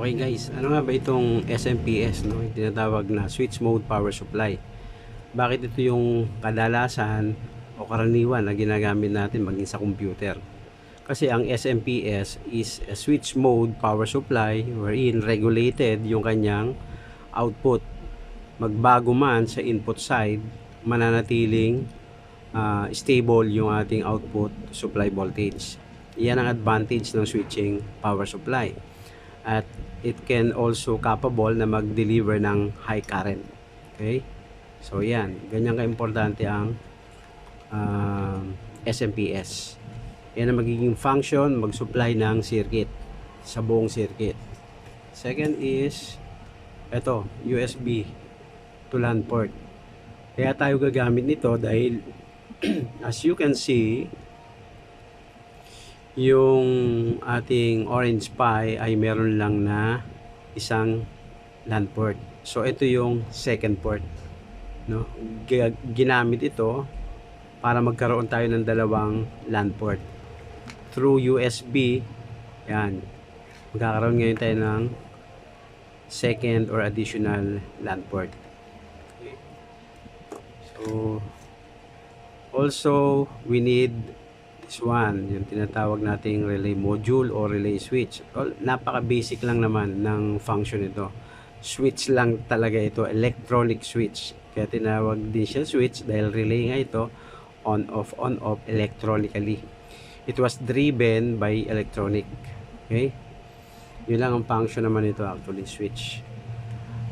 Okay guys, ano nga ba itong SMPS, no? Yung tinatawag na switch mode power supply. Bakit ito yung kadalasan o karaniwan na ginagamit natin maging sa computer? Kasi ang SMPS is a switch mode power supply wherein regulated yung kanyang output. Magbago man sa input side, mananatiling stable yung ating output supply voltage. Yan ang advantage ng switching power supply. At it can also capable na mag-deliver ng high current. Okay? So yan, ganyan ka-importante ang SMPS. Yan ang magiging function, mag-supply ng circuit sa buong circuit. Second is ito, USB to LAN port. Kaya tayo gagamit nito dahil as you can see, yung ating Orange Pi ay meron lang na isang LAN port. So ito yung second port, no? Ginamit ito para magkaroon tayo ng dalawang LAN port. Through USB, yan. Magkakaroon ngayon tayo ng second or additional LAN port. Okay. So also we need this one, yung tinatawag nating relay module o relay switch. Napaka basic lang naman ng function ito. Switch lang talaga ito, electronic switch. Kaya tinawag din siya switch dahil relay nga ito, on off electronically. It was driven by electronic. Okay? Yun lang ang function naman ito, actually switch.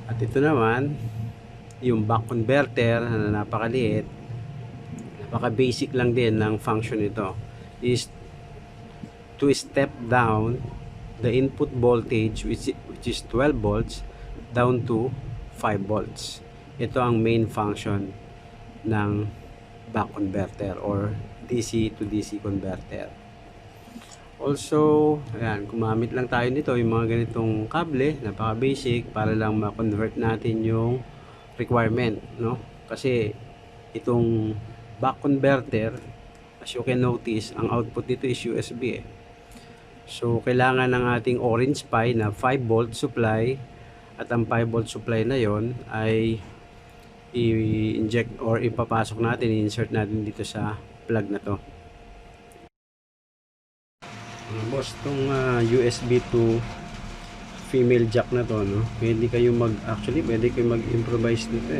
At ito naman yung buck converter na napakaliit, napaka basic lang din ng function ito, is to step down the input voltage which is 12 volts down to 5 volts. Ito ang main function ng buck converter or DC to DC converter. Also, ayan, gumamit lang tayo nito yung mga ganitong kable, napaka basic, para lang ma-convert natin yung requirement, no? Kasi itong buck converter, as you can notice, ang output dito is USB So kailangan ng ating Orange Pi na 5 volt supply, at ang 5 volt supply na yon ay i-inject or ipapasok natin, i-insert natin dito sa plug na to. Boss, itong USB to female jack na to, no? Pwede kayo mag-improvise dito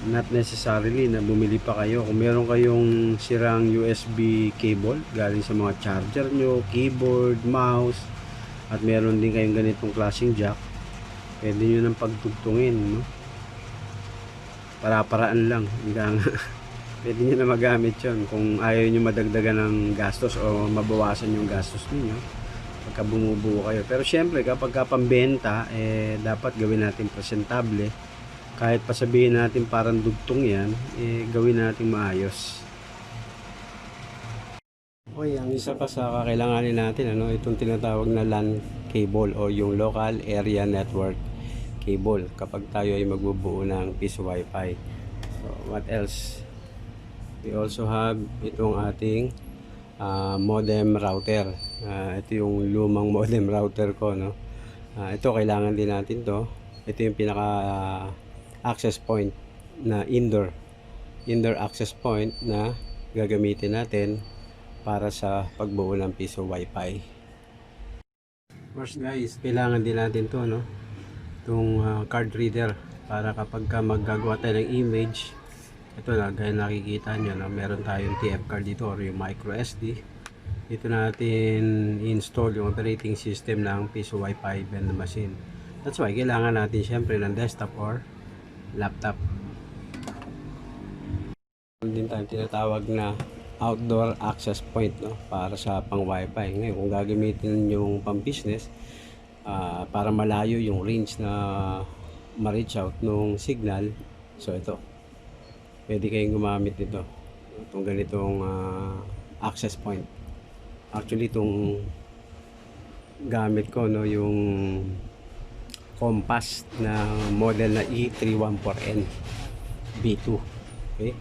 Not necessarily na bumili pa kayo. Kung meron kayong sirang USB cable galing sa mga charger nyo, keyboard, mouse, at meron din kayong ganitong klaseng jack, pwede nyo nang pagtugtungin, no? Para-paraan lang hanggang pwede nyo na magamit yon kung ayaw nyo madagdagan ng gastos o mabawasan yung gastos niyo pagka bumubuo kayo. Pero syempre kapag pambenta, dapat gawin natin presentable. Kahit pasabihin natin parang dugtong yan, gawin natin maayos. Okay, ang isa pa sa kakailanganin natin, itong tinatawag na LAN cable o yung local area network cable kapag tayo ay magbubuo ng piso wifi. So what else? We also have itong ating modem router. Ito yung lumang modem router ko, no? Ito kailangan din natin to. Ito yung pinaka access point na indoor access point na gagamitin natin para sa pagbuo ng piso wifi. First guys, kailangan din natin to, no? Itong card reader, para kapag maggagawa tayo ng image, ito na, gaya nakikita nyo na meron tayong TF card dito or yung micro SD. Dito natin install yung operating system ng piso wifi vending machine. That's why kailangan natin syempre ng desktop or laptop. Din tayo tinatawag na outdoor access point, no? Para sa pang wifi. Ngayon kung gagamitin yung pang business, para malayo yung range na ma-reach out nung signal, so ito, pwede kayong gumamit nito, itong ganitong access point. Actually itong gamit ko, no, yung Compass na model na E314N B2. Okay,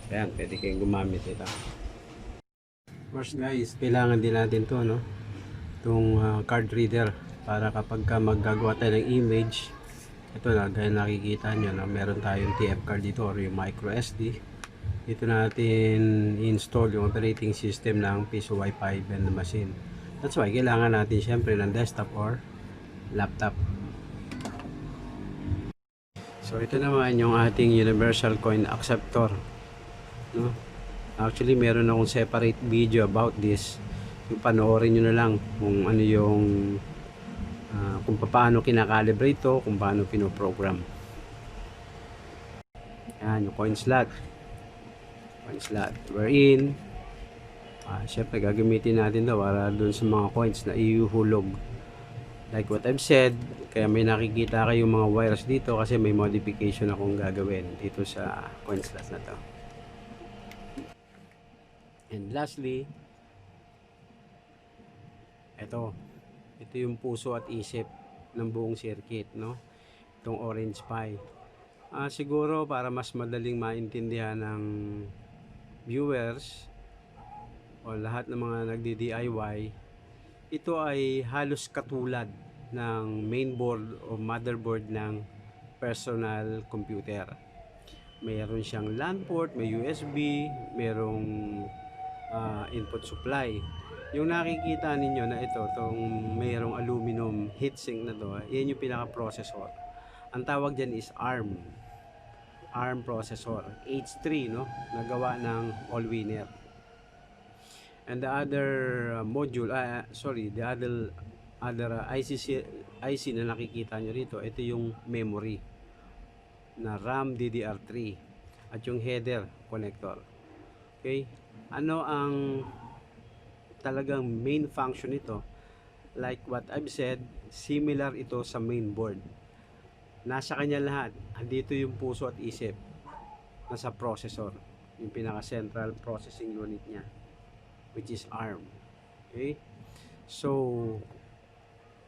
ayan, pwede kayong gumamit ito. First guys, kailangan din natin to, no, itong card reader para kapag maggagawa tayo ng image, ito na, gaya nakikita nyo na meron tayong TF card dito or yung micro SD. Dito natin install yung operating system ng Piso Wi-Fi vending machine. That's why kailangan natin syempre ng desktop or laptop. So ito naman yung ating universal coin acceptor, no? Actually meron akong separate video about this. Yung panoorin nyo na lang kung ano yung kung paano kinakalibrate ito, kung paano pinoprogram. Yan yung coin slot wherein syempre gagamitin natin daw para dun sa mga coins na iuhulog. Like what I've said, kaya may nakikita kayong mga wires dito kasi may modification akong gagawin dito sa coin slot na to. And lastly, ito yung puso at isip ng buong circuit, no? Itong Orange Pi. Siguro para mas madaling maintindihan ng viewers o lahat ng mga nagdi-DIY, ito ay halos katulad ng mainboard o motherboard ng personal computer. Mayroon siyang LAN port, may USB, mayroong input supply. Yung nakikita ninyo na itong mayroong aluminum heatsink na to, yan yung pinaka-processor. Ang tawag dyan is ARM processor, H3, no? Nagawa ng Allwinner. And the other module, the other IC na nakikita nyo rito, ito yung memory na RAM DDR3 at yung header connector. Okay? Ano ang talagang main function nito? Like what I've said, similar ito sa mainboard. Nasa kanya lahat. Andito yung puso at isip. Nasa processor. Yung pinaka central processing unit niya, which is ARM. Okay? So,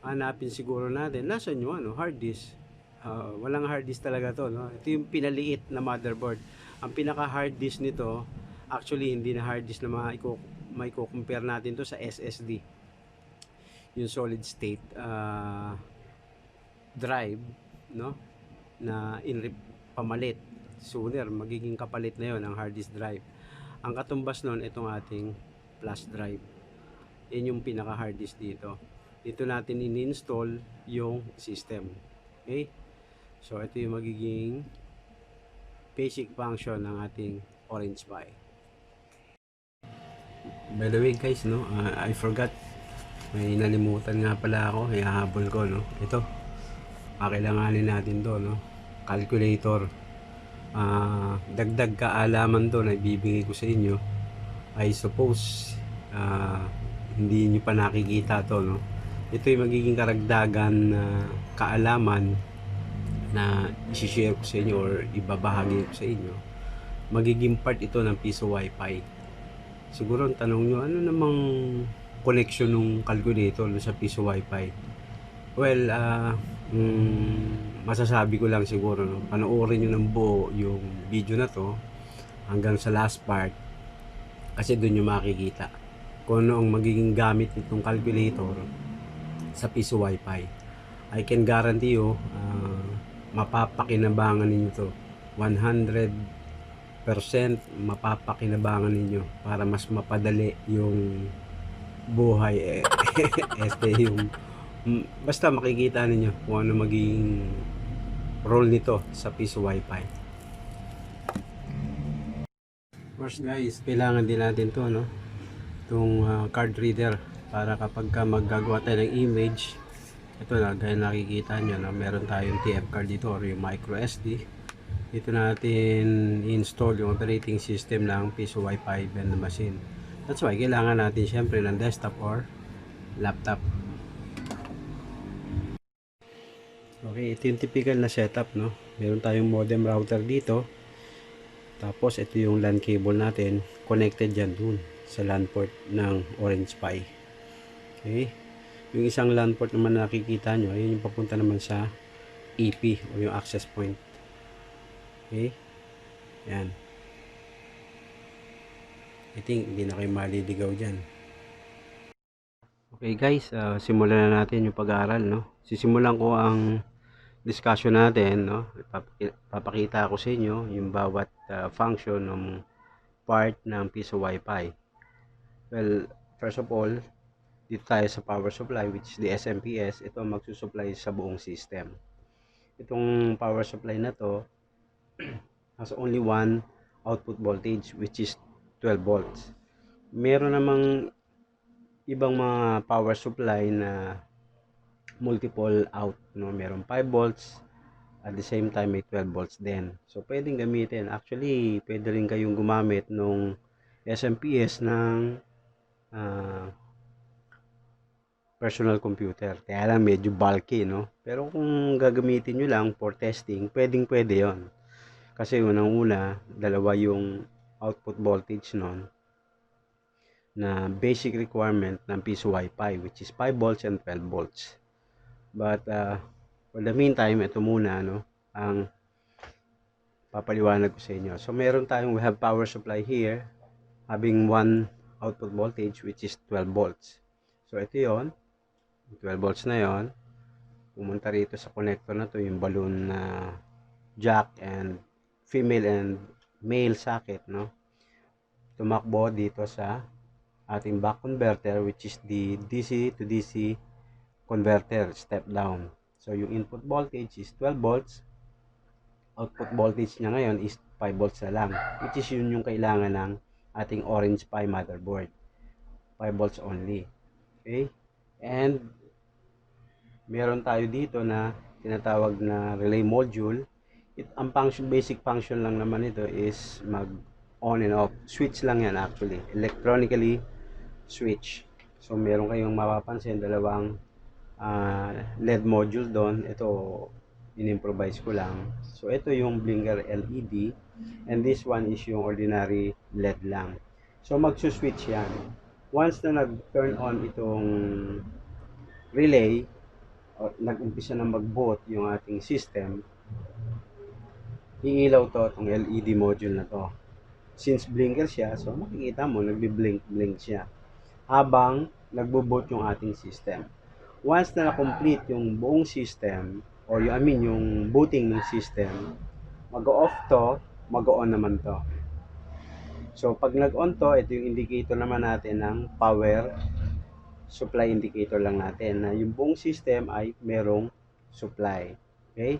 hanapin siguro natin, nasan yung hard disk? Walang hard disk talaga to, no? Ito yung pinaliit na motherboard. Ang pinaka hard disk nito, actually hindi na hard disk na may compare natin to sa SSD, yung solid state drive, no? Na pamalit sooner, magiging kapalit na yon ang hard disk drive. Ang katumbas nun, itong ating flash drive. Yan yung pinaka hard disk dito. Dito natin in-install yung system. Okay? So ito yung magiging basic function ng ating Orange Pi. By the way guys, no, I forgot, may nalimutan nga pala ako, ihahabol ko, no. Ito, kailanganin natin to, no, calculator. Dagdag kaalaman to na ibibigay ko sa inyo. I suppose hindi nyo pa nakikita to, no. Ito yung magiging karagdagan kaalaman na i-share ko sa inyo or ibabahagi ko sa inyo. Magiging part ito ng Piso Wi-Fi. Siguro ang tanong nyo, ano namang connection ng calculator sa Piso Wi-Fi? Well, masasabi ko lang siguro, no, panoorin nyo ng buo yung video na to hanggang sa last part kasi doon nyo makikita kung ano ang magiging gamit nitong calculator sa Piso Wi-Fi. I can guarantee you, mapapakinabangan ninyo to 100% mapapakinabangan ninyo para mas mapadali yung buhay yung basta makikita ninyo kung ano magiging role nito sa Piso Wi-Fi. First guys, kailangan din natin to, no, itong card reader para kapag maggagawa tayo ng image, ito na, gaya nakikita nyo na meron tayong TF card dito or yung micro SD. Dito natin install yung operating system ng Piso Wi-Fi vending machine. That's why kailangan natin syempre ng desktop or laptop. Okay, ito yung typical na setup, no. Meron tayong modem router dito. Tapos ito yung LAN cable natin, connected dyan dun sa LAN port ng Orange Pi. Okay. Yung isang LAN port naman nakikita nyo, ayun yung papunta naman sa EP o yung access point. Okay. Yan. I think hindi na kayo maliligaw dyan. Okay guys, simulan na natin yung pag-aaral, no? Sisimulan ko ang discussion natin, no? Papakita ko sa inyo yung bawat function ng part ng piso Wi-Fi. Well, first of all, dito tayo sa power supply, which is the SMPS. Ito magsusupply sa buong system. Itong power supply na to has only one output voltage, which is 12 volts. Meron namang ibang mga power supply na multiple out, no? Meron 5 volts, at the same time may 12 volts din. So pwedeng gamitin. Actually, pwede rin kayong gumamit nung SMPS ng personal computer. Kaya lang medyo bulky, no? Pero kung gagamitin nyo lang for testing, pwede yon. Kasi unang-una, dalawa yung output voltage nun na basic requirement ng piso Wi-Fi, which is 5 volts and 12 volts. But for the meantime, ito muna, no, ang papaliwanag ko sa inyo. So meron tayong, we have power supply here having one output voltage which is 12 volts. So ito yon, 12 volts na yon. Pumunta rito sa connector na to yung balloon na jack and female and male socket, no? Tumakbo dito sa ating back converter, which is the DC to DC converter step down. So yung input voltage is 12 volts, output voltage niya ngayon is 5 volts na lang, which is yun yung kailangan ng ating Orange Pi motherboard, 5 volts only. Okay, and meron tayo dito na tinatawag na relay module. Ang function, basic function lang naman ito is mag on and off switch lang yan, actually electronically switch. So meron kayong mapapansin dalawang LED module doon. Ito in-improvise ko lang. So ito yung blinker LED and this one is yung ordinary LED lang. So magsuswitch yan. Once na nag-turn on itong relay o nag-umpisa na mag-boot yung ating system, iilaw to itong LED module na to. Since blinker siya, so makikita mo nagbi-blink siya habang nagbo-boot yung ating system. Once na na-complete yung buong system, or yung booting ng system, mag-off to, mag-on naman to. So pag nag-on to, ito yung indicator naman natin ng power supply indicator lang natin na yung buong system ay merong supply. Okay?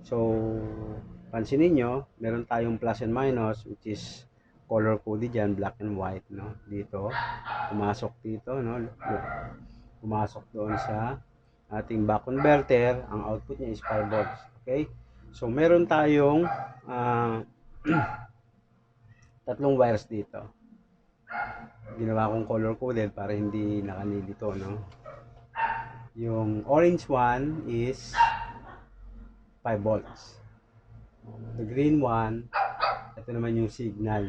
So pansinin nyo, meron tayong plus and minus, which is color coded dyan, black and white, no? Dito, pumasok dito, no? Pumasok doon sa ating back converter, ang output niya is 5 volts. Okay? So meron tayong tatlong wires dito. Ginawa kong color coded para hindi nakanilito, no? Yung orange one is 5 volts. The green one, ito naman yung signal.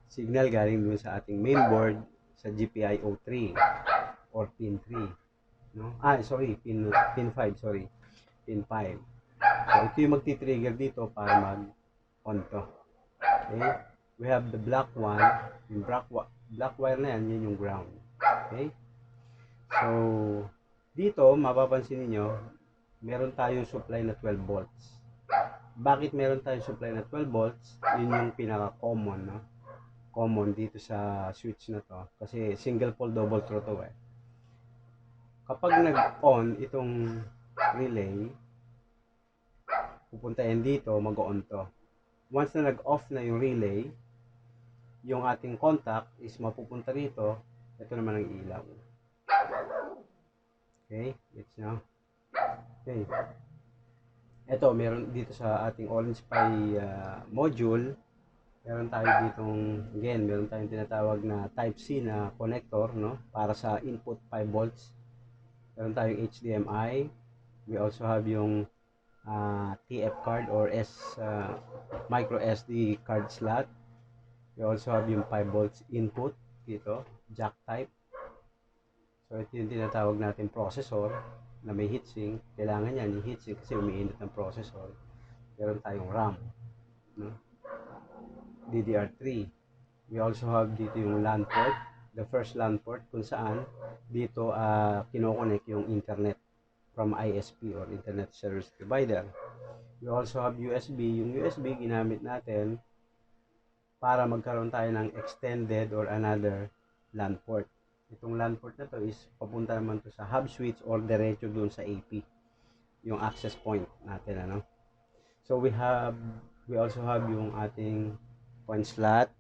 Signal galing dun sa ating mainboard sa GPIO 3 or pin 3, no? Pin 5, sorry. Pin 5. So ito yung magti-trigger dito para mag-on to. Okay? We have the black one, yung black wire na yan, yun yung ground. Okay? So dito mapapansin niyo, meron tayong supply na 12 volts. Bakit meron tayong supply na 12 volts? Yun yung pinaka-common, no? Common dito sa switch na to kasi single pole double throw to eh. Kapag nag-on itong relay, pupunta yan dito, mag-on to. Once na nag-off na yung relay, yung ating contact is mapupunta rito. Ito naman ang ilaw. Okay, it's now. Okay. Ito, meron dito sa ating Orange Pi module, meron tayo ditong, again, meron tayong tinatawag na Type-C na connector, no? Para sa input 5 volts. Meron tayong HDMI. We also have yung TF card or micro SD card slot. We also have yung 5 volts input dito, jack type. So ito yung tinatawag natin processor na may heatsink. Kailangan yan yung heatsink kasi umiinit ng processor. Meron tayong RAM, no? DDR3. We also have dito yung LAN port, the first LAN port kung saan dito kinoconnect yung internet from ISP or Internet Service Provider. We also have USB. Yung USB ginamit natin para magkaroon tayo ng extended or another LAN port. Itong LAN port na to is papunta naman to sa hub switch or diretso dun sa AP, yung access point natin, ano. So we also have yung ating point slot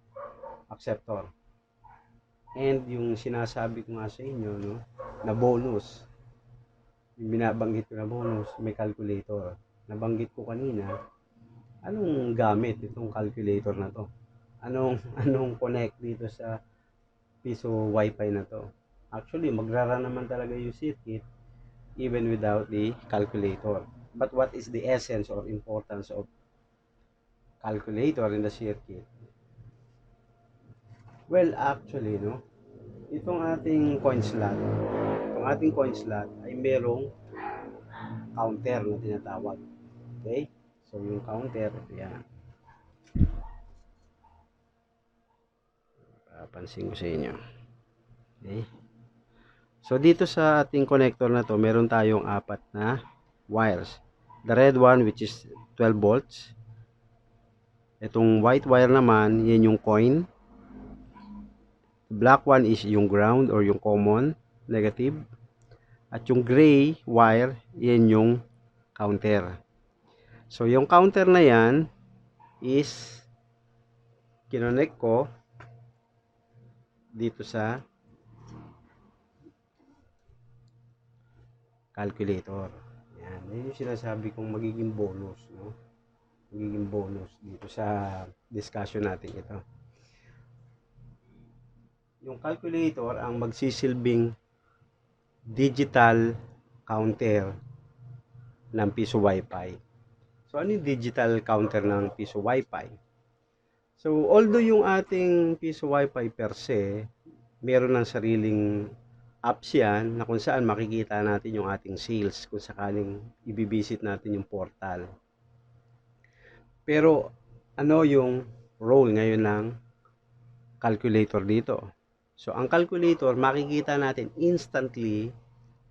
acceptor. And yung sinasabi ko nga sa inyo, no, na bonus, yung binabanggit ko na bonus, may calculator. Nabanggit ko kanina, anong gamit itong calculator na to? Anong connect dito sa piso wifi na to? Actually, magrara naman talaga yung circuit even without the calculator. But what is the essence or importance of calculator in the circuit? Well, actually, no, itong ating coin slot ay merong counter na tinatawag. Okay? So, yung counter, ito yan. Papansin ko sa inyo. Okay? So, dito sa ating connector na to, meron tayong 4 na wires. The red one, which is 12 volts. Itong white wire naman, yan yung coin. The black one is yung ground or yung common, negative. At yung gray wire, yan yung counter. So, yung counter na yan is kinonect ko dito sa calculator. Yan. Yan yung sinasabi kong magiging bonus, no? Magiging bonus dito sa discussion natin ito. Yung calculator ang magsisilbing digital counter ng piso wifi. So, ano yung digital counter ng piso wifi? So, although yung ating piso wifi per se, meron ng sariling apps yan na kung saan makikita natin yung ating sales kung sakaling ibibisit natin yung portal. Pero, ano yung role ngayon ng calculator dito? So, ang calculator, makikita natin instantly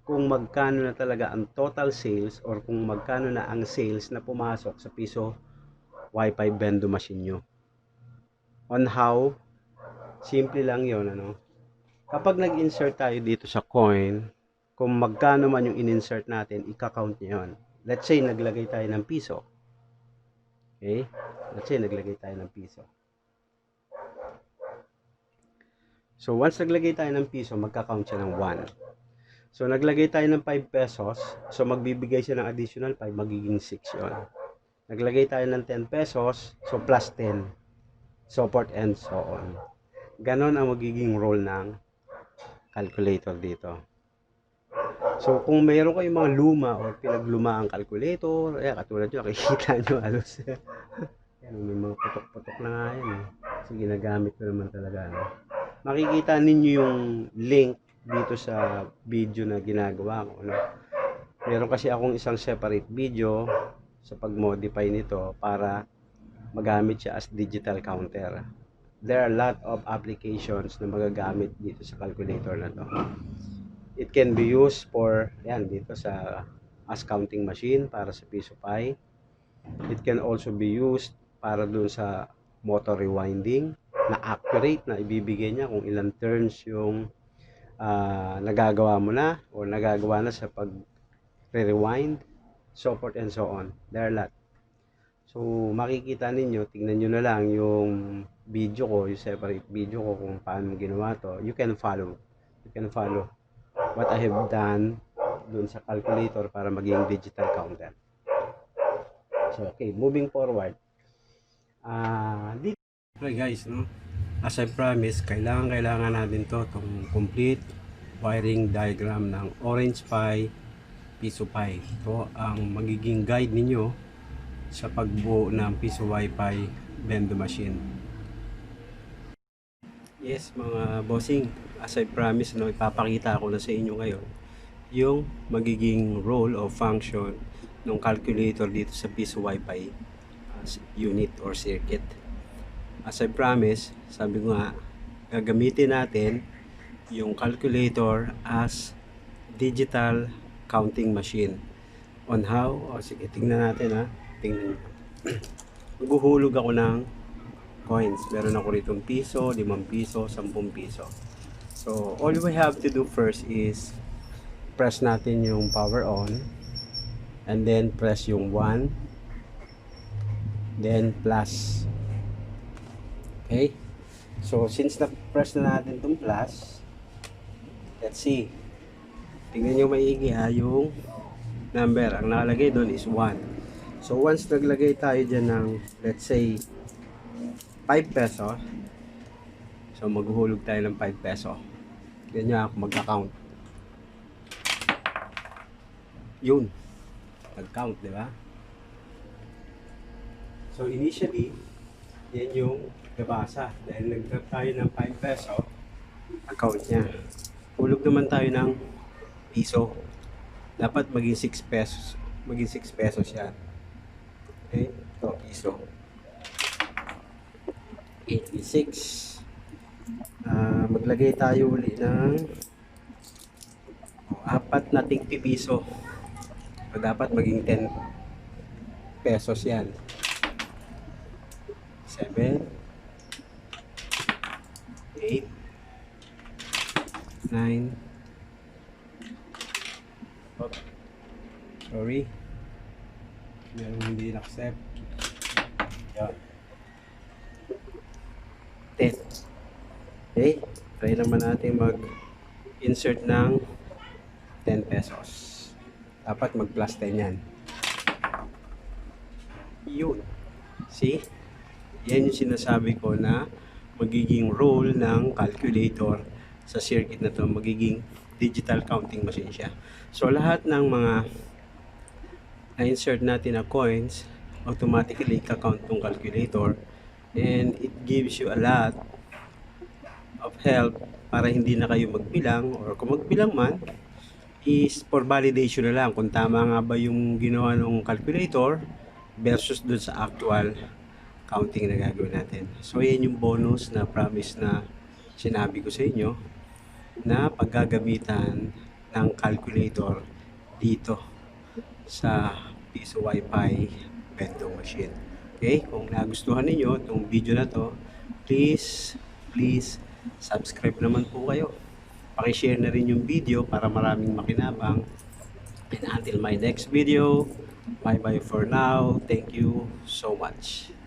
kung magkano na talaga ang total sales or kung magkano na ang sales na pumasok sa piso wifi vending machine nyo. On how, simple lang yon, ano. Kapag nag-insert tayo dito sa coin, kung magkano man yung in-insert natin, i-count nyo yun. Let's say, naglagay tayo ng piso. Okay? Let's say, naglagay tayo ng piso. So, once naglagay tayo ng piso, magka-count siya ng 1. So, naglagay tayo ng 5 pesos. So, magbibigay siya ng additional 5, magiging 6 yun. Naglagay tayo ng 10 pesos, so plus 10. So forth and so on. Ganon ang magiging role ng calculator dito. So, kung mayroon kayong mga luma o pinagluma ang calculator, katulad nyo, nakikita nyo halos. Yan, may mga putok-putok na nga yan. So, ginagamit ko naman talaga. No? Makikita ninyo yung link dito sa video na ginagawa ko. No? Meron kasi akong isang separate video sa pag-modify nito para magamit siya as digital counter. There are a lot of applications na magagamit dito sa calculator na to. It can be used for, yan, dito sa as counting machine para sa piso pi. It can also be used para dun sa motor rewinding na accurate na ibibigay niya kung ilang turns yung nagagawa mo na o nagagawa na sa pag rewind, so forth and so on. There are a lot. So, makikita ninyo, tingnan nyo na lang yung video ko, yung separate video ko kung paano ginawa to. You can follow what I have done dun sa calculator para maging digital counter. So, okay, moving forward. Dito, okay guys, no? As I promised, kailangan natin to, itong complete wiring diagram ng Orange Pi, Piso Pi. Ito ang magiging guide ninyo sa pagbuo ng piso wifi vending machine. Yes mga bossing, as I promised, no, ipapakita ko na sa inyo ngayon yung magiging role o function ng calculator dito sa piso wifi unit or circuit. As I promised, sabi ko nga, gagamitin natin yung calculator as digital counting machine. On how? O sige, tingnan natin ha. Tingnan nyo. Maghuhulog ako ng coins. Meron ako rito piso, 5 piso, 10 piso. So, all we have to do first is press natin yung power on and then press yung 1 then plus. Okay? So, since na-press na natin itong plus, let's see. Tingnan nyo maigi yung number. Ang nakalagay doon is 1. So, once naglagay tayo dyan ng, let's say, 5 peso, so maghuhulog tayo ng 5 peso. Ganyan ako magka-count. Yun. Nag-count, di ba? So, initially, yan yung nabasa. Dahil nag-grab tayo ng 5 peso, account niya. Hulog naman tayo ng piso. Dapat maging 6 pesos. Maging 6 pesos yan. Okay? Ito, piso. 86. Maglagay tayo uli ng 4 na tig piso. So, dapat maging 10 pesos yan. 7 8 9 sorry, meron hindi na-accept. Yan. 10. Okay, try naman natin mag-insert ng 10 pesos. Dapat mag-plus 10 yan. Yun. See? Yan yung sinasabi ko na magiging role ng calculator sa circuit na to, magiging digital counting machine siya. So lahat ng mga na-insert natin na coins, automatically ka-count tong calculator, and it gives you a lot of help para hindi na kayo magbilang, or kung magbilang man is for validation na lang kung tama nga ba yung ginawa ng calculator versus dun sa actual counting na gagawin natin. So yan yung bonus na promise na sinabi ko sa inyo na paggagamitan ng calculator dito sa Piso Wi-Fi vending machine. Okay, kung nagustuhan niyo itong video na to, please subscribe naman po kayo. Paki-share na rin yung video para maraming makinabang. And until my next video, bye bye for now. Thank you so much.